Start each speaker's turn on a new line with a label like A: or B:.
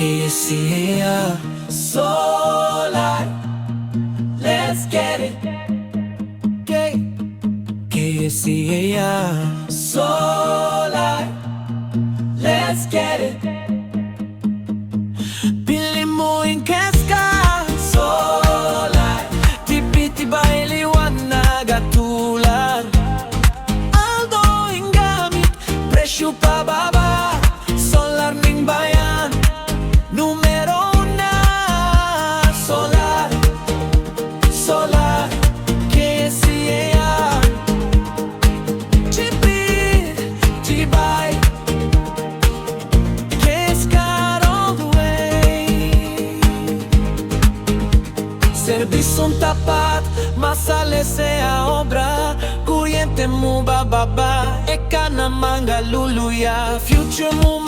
A: KSCA Solar, let's get it. KSCA Solar, let's get it. Pili mo yung keska Solar, tipitibay liwanag at tulad. Aldo yung gamit, presyo pababa. Solar ning bayan, numero una. Solar, Solar, KSCA. Tipid, tibay, Kescar all the way. Serbisyong tapat, masali sa obra. Kuryente mo bababa, eka naman galuluya. Future mo